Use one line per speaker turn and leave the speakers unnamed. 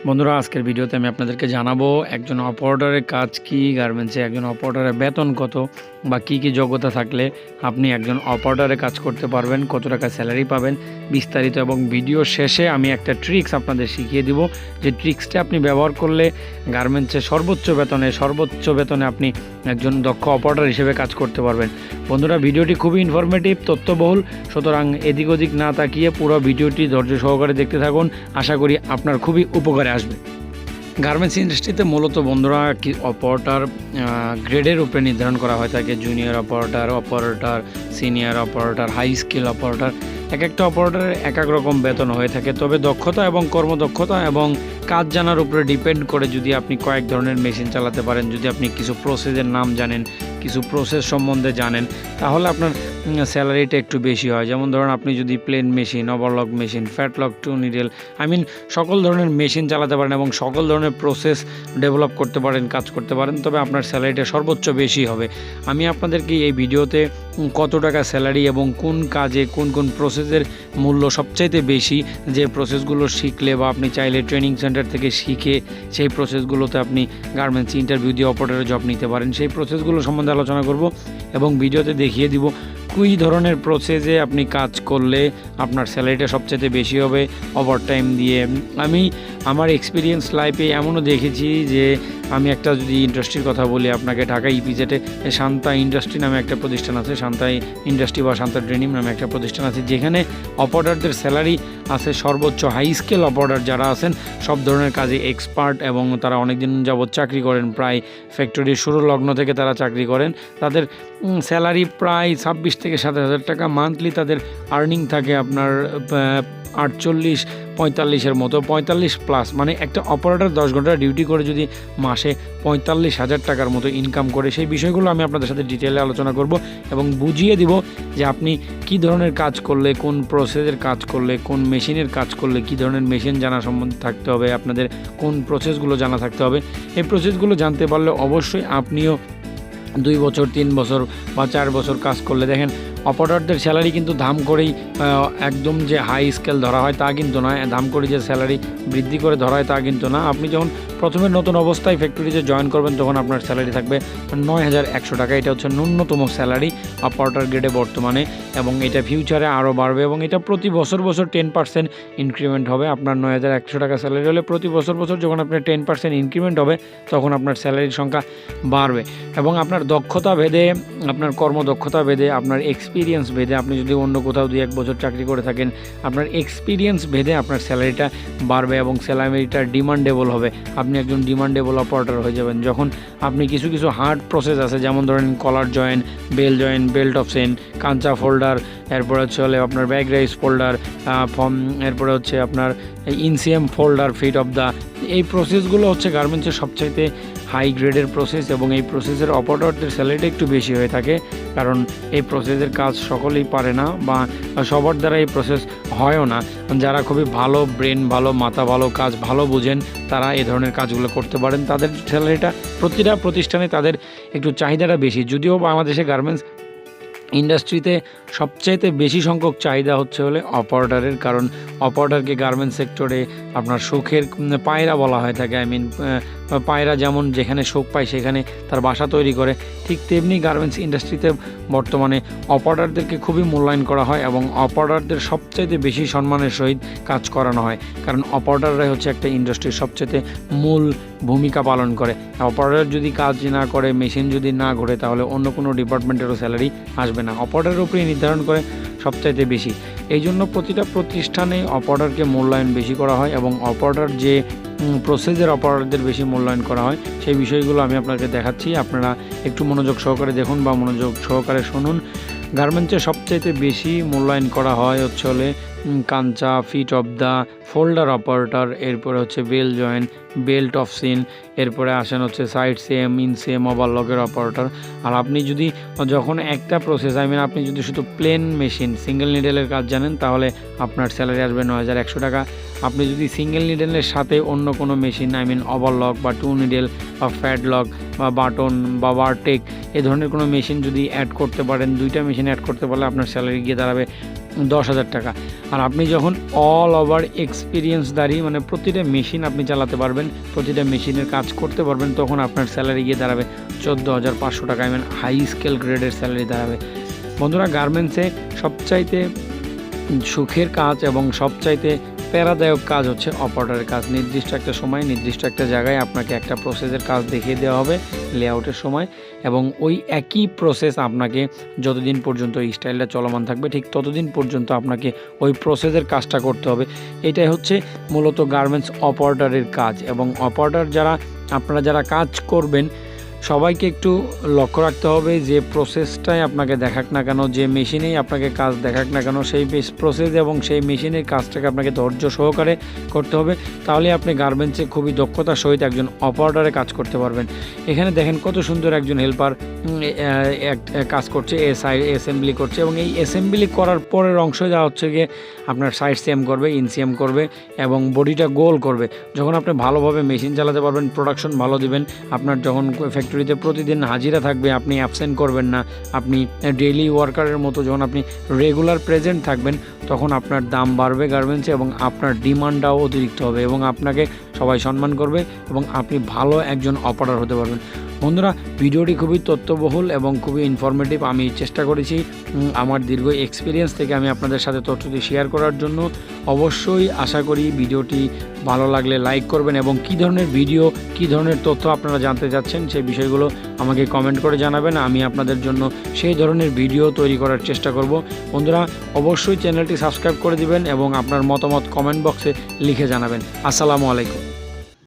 বন্ধুরা, আজকের ভিডিওতে আমি আপনাদেরকে জানাবো একজন অপারেটরের কাজ কি, গার্মেন্টসে একজন অপারেটরের বেতন কত বা কী কী যোগ্যতা থাকলে আপনি একজন অপারেটরে কাজ করতে পারবেন, কত টাকা স্যালারি পাবেন বিস্তারিত। এবং ভিডিও শেষে আমি একটা ট্রিক্স আপনাদের শিখিয়ে দিব, যে ট্রিক্সটা আপনি ব্যবহার করলে গার্মেন্টসে সর্বোচ্চ বেতনে আপনি একজন দক্ষ অপারেটর হিসেবে কাজ করতে পারবেন। বন্ধুরা, ভিডিওটি খুবই ইনফরমেটিভ, তথ্যবহুল, সুতরাং এদিক ওদিক না তাকিয়ে পুরো ভিডিওটি ধৈর্য সহকারে দেখতে থাকুন। আশা করি আপনার খুবই উপকারে আসবে। গার্মেন্টস ইন্ডাস্ট্রিতে মূলত বন্ধুরা অপারেটর গ্রেডের উপরে নির্ধারণ করা হয় থাকে। Junior operator, senior operator, high skill operator, এক একটা অপারেটরের এক এক রকম বেতন হয়ে থাকে। তবে দক্ষতা এবং কর্মদক্ষতা এবং কাজ জানার উপরে ডিপেন্ড করে। যদি আপনি কয়েক ধরনের মেশিন চালাতে পারেন, যদি আপনি কিছু প্রসেসের নাম জানেন, কিছু প্রসেস সম্বন্ধে জানেন, তাহলে আপনার স্যালারিটা একটু বেশি হয়। যেমন ধরুন, আপনি যদি plain machine, overlock machine, flatlock, two needle, সকল ধরনের মেশিন চালাতে পারেন এবং সকল ধরনের প্রসেস ডেভেলপ করতে পারেন, কাজ করতে পারেন, তবে আপনার স্যালারিটা সর্বোচ্চ বেশি হবে। আমি আপনাদেরকে এই ভিডিওতে কত টাকা স্যালারি এবং কোন কাজে কোন কোন প্রসেসের মূল্য সবচাইতে বেশি, যে প্রসেসগুলো শিখলে বা আপনি চাইলে ট্রেনিং সেন্টার থেকে শিখে সেই প্রসেসগুলোতে আপনি গার্মেন্টস ইন্টারভিউ দিয়ে অপারেটরের জব নিতে পারেন, সেই প্রসেসগুলো সম্বন্ধে আলোচনা করব এবং ভিডিওতে দেখিয়ে দিব কী ধরনের প্রসেসে আপনি কাজ করলে আপনার স্যালারিটা সবচেয়ে বেশি হবে ওভারটাইম দিয়ে। আমি আমার এক্সপিরিয়েন্স লাইফে এমনও দেখেছি যে আমি একটা যদি ইন্ডাস্ট্রির কথা বলি আপনাকে, ঢাকা ইপিজেডে শান্তা ইন্ডাস্ট্রি নামে একটা প্রতিষ্ঠান আছে, শান্তা ইন্ডাস্ট্রি বা শান্তা ডেনিম নামে একটা প্রতিষ্ঠান আছে, যেখানে অপারেটরদের স্যালারি আছে সর্বোচ্চ। হাই স্কেল অপারেটর যারা আছেন সব ধরনের কাজে এক্সপার্ট এবং তারা অনেক দিন যাবৎ চাকরি করেন, প্রায় ফ্যাক্টরির শুরু লগ্ন থেকে তারা চাকরি করেন। তাদের স্যালারি প্রায় 26 থেকে 27,000 টাকা মান্থলি। তাদের আর্নিং থাকে আপনার 48-45-এর মতো, 45 প্লাস। মানে একটা অপারেটর 10 ঘন্টা ডিউটি করে যদি মাসে 45,000 টাকার মতো ইনকাম করে, সেই বিষয়গুলো আমি আপনাদের সাথে ডিটেলে আলোচনা করব এবং বুঝিয়ে দিব যে আপনি কী ধরনের কাজ করলে, কোন প্রসেসের কাজ করলে, কোন মেশিনের কাজ করলে, কী ধরনের মেশিন জানা সম্বন্ধে থাকতে হবে, আপনাদের কোন প্রসেসগুলো জানা থাকতে হবে। এই প্রসেসগুলো জানতে পারলে অবশ্যই আপনিও 2 বছর, 3 বছর বা 4 বছর কাজ করলে, দেখেন অপারেটরদের স্যালারি কিন্তু দাম করেই একদম যে হাই স্কেল ধরা হয় তা কিন্তু নয়, দাম করে যে স্যালারি বৃদ্ধি করে ধরা হয় তা কিন্তু না। আপনি যখন প্রথমে নতুন অবস্থায় ফ্যাক্টরিতে জয়েন করবেন তখন আপনার স্যালারি থাকবে 9,100 টাকা। এটা হচ্ছে ন্যূনতম স্যালারি অপারেটর গ্রেডে বর্তমানে, এবং এটা ফিউচারে আরও বাড়বে এবং এটা প্রতি বছর 10% ইনক্রিমেন্ট হবে। আপনার 9,100 টাকা স্যালারি হলে প্রতি বছর যখন আপনার 10% ইনক্রিমেন্ট হবে তখন আপনার স্যালারির সংখ্যা বাড়বে। এবং আপনার দক্ষতা ভেদে, আপনার কর্মদক্ষতা ভেদে, আপনার এক্সপিরিয়েন্স ভেদে, আপনি যদি অন্য কোথাও 2-1 বছর চাকরি করে থাকেন, আপনার এক্সপিরিয়েন্স ভেদে আপনার স্যালারিটা বাড়বে এবং স্যালারিটা ডিমান্ডেবল হবে। আপনি একজন ডিমান্ডেবল অপারেটর হয়ে যাবেন যখন আপনি কিছু হার্ড প্রসেস আছে, যেমন ধরেন collar joint, belt of seam, কাঞ্চা ফোল্ডার, এরপরে হচ্ছে আপনার ব্যাগ রাইস ফোল্ডার, এরপরে হচ্ছে আপনার inseam folder, fit of the, এই প্রসেসগুলো হচ্ছে গার্মেন্টসের সবচাইতে হাই গ্রেডের প্রসেস এবং এই প্রসেসের অপারেটরদের স্যালারিটা একটু বেশি হয়ে থাকে, কারণ এই প্রসেসের কাজ সকলেই পারে না বা সবার দ্বারা এই প্রসেস হয়ও না। যারা খুবই ভালো ব্রেন, ভালো মাথা, ভালো কাজ ভালো বুঝেন, তারা এই ধরনের কাজগুলো করতে পারেন। তাদের স্যালারিটা প্রতিটা প্রতিষ্ঠানে তাদের একটু চাহিদাটা বেশি। যদিও বাংলাদেশে গার্মেন্টস ইন্ডাস্ট্রিতে সবচাইতে বেশি সংখ্যক চাহিদা হচ্ছে অপারেটরের, কারণ অপারেটরকে গার্মেন্টস সেক্টরে আপনার সুখের পায়রা বলা হয়ে থাকে। পায়রা যেমন যেখানে সুখ পায় সেখানে তার বাসা তৈরি করে, ঠিক তেমনি গার্মেন্টস ইন্ডাস্ট্রিতে বর্তমানে অপারেটরদেরকে খুবই মূল্যায়ন করা হয় এবং অপারেটরদের সবচাইতে বেশি সম্মানের সহিত কাজ করানো হয়, কারণ অপারেটররাই হচ্ছে একটা ইন্ডাস্ট্রির সবচাইতে মূল ভূমিকা পালন করে। অপারেটর যদি কাজ না করে, মেশিন যদি না ঘোরে, তাহলে অন্য কোনো ডিপার্টমেন্টেরও স্যালারি আসবে না। অপারেটরের উপরেই নির্ধারণ করে সবচাইতে বেশি। এই জন্য প্রতিটা প্রতিষ্ঠানে অপারেটরকে মূল্যায়ন বেশি করা হয় এবং অপারেটর যে প্রসেসের অপারেটরদের বেশি মূল্যায়ন করা হয়, সেই বিষয়গুলো আমি আপনাকে দেখাচ্ছি। আপনারা একটু মনোযোগ সহকারে দেখুন বা মনোযোগ সহকারে শুনুন। গার্মেন্টসে সবচাইতে বেশি মূল্যায়ন করা হয় হচ্ছে কাঞ্চা, fit of the, folder operator, এরপরে হচ্ছে belt joint, belt of seam, এরপরে আসেন হচ্ছে সাইড সেম, ইনসেম, ওভারলকের অপারেটর। আর আপনি যদি যখন একটা প্রসেস, আপনি যদি শুধু প্লেন মেশিন সিঙ্গেল নিডেলের কাজ জানেন, তাহলে আপনার স্যালারি আসবে 9,100 টাকা। আপনি যদি সিঙ্গেল নিডেলের সাথে অন্য কোনো মেশিন, ওভারলক বা টু নিডেল বা ফ্যাটলক বা বাটন বা ওয়ারটেক, এই ধরনের কোনো মেশিন যদি অ্যাড করতে পারেন, 2টা মেশিন অ্যাড করতে পারলে আপনার স্যালারি গিয়ে দাঁড়াবে 10,000 টাকা। আর আপনি যখন অল ওভার এক্সপিরিয়েন্সদারি মানে প্রতিটা মেশিন আপনি চালাতে পারবেন, প্রতিটা মেশিনের কাজ করতে পারবেন, তখন আপনার স্যালারি গিয়ে দাঁড়াবে 14,500 টাকা। আই মিন হাই স্কেল গ্রেডের স্যালারি দাঁড়াবে। বন্ধুরা, গার্মেন্টসে সবচাইতে সুখের কাজ এবং সবচাইতে প্যারাদায়ক কাজ হচ্ছে অপারেটরের কাজ। নির্দিষ্ট একটা সময় নির্দিষ্ট একটা জায়গায় আপনাকে একটা প্রসেসের কাজ দেখিয়ে দেওয়া হবে লেআউটের সময়, এবং ওই একই প্রসেস আপনাকে যতদিন পর্যন্ত এই স্টাইলটা চলমান থাকবে ঠিক ততদিন পর্যন্ত আপনাকে ওই প্রসেসের কাজটা করতে হবে। এটাই হচ্ছে মূলত গার্মেন্টস অপারেটরের কাজ। এবং অপারেটর আপনারা যারা কাজ করবেন সবাইকে একটু লক্ষ্য রাখতে হবে যে প্রসেসটাই আপনাকে দেখাক না কেন, যে মেশিনেই আপনাকে কাজ দেখাক না কেন, সেই প্রসেস এবং সেই মেশিনের কাজটাকে আপনাকে ধৈর্য সহকারে করতে হবে। তাহলে আপনি গার্মেন্টসে খুবই দক্ষতার সহিত একজন অপারেটরে কাজ করতে পারবেন। এখানে দেখেন কত সুন্দর একজন হেল্পার কাজ করছে, অ্যাসেম্বলি করছে, এবং এই অ্যাসেম্বলি করার পরের অংশ যা হচ্ছে গিয়ে আপনার সাইড সিএম করবে, ইনসিএম করবে এবং বডিটা গোল করবে। যখন আপনি ভালোভাবে মেশিন চালাতে পারবেন, প্রোডাকশন ভালো দিবেন, আপনার যখন ফ্যাক্টরিতে প্রতিদিন হাজিরা থাকবে, আপনি অ্যাবসেন্ট করবেন না, আপনি ডেইলি ওয়ার্কারের মতো যখন আপনি রেগুলার প্রেজেন্ট থাকবেন, তখন আপনার দাম বাড়বে গার্মেন্টসে এবং আপনার ডিমান্ডটাও অতিরিক্ত হবে এবং আপনাকে সবাই সম্মান করবে এবং আপনি ভালো একজন অপারেটর হতে পারবেন। বন্ধুরা, ভিডিওটি খুবই তথ্যবহুল এবং খুবই ইনফরমেটিভ। আমি চেষ্টা করেছি আমার দীর্ঘ এক্সপিরিয়েন্স থেকে আমি আপনাদের সাথে তথ্যটি শেয়ার করার জন্য। অবশ্যই আশা করি ভিডিওটি ভালো লাগলে লাইক করবেন এবং কী ধরনের ভিডিও, কী ধরনের তথ্য আপনারা জানতে চাচ্ছেন সেই বিষয়গুলো আমাকে কমেন্ট করে জানাবেন। আমি আপনাদের জন্য সেই ধরনের ভিডিও তৈরি করার চেষ্টা করব। বন্ধুরা, অবশ্যই চ্যানেলটি সাবস্ক্রাইব করে দিবেন এবং আপনার মতামত কমেন্ট বক্সে লিখে জানাবেন। আসসালামু আলাইকুম।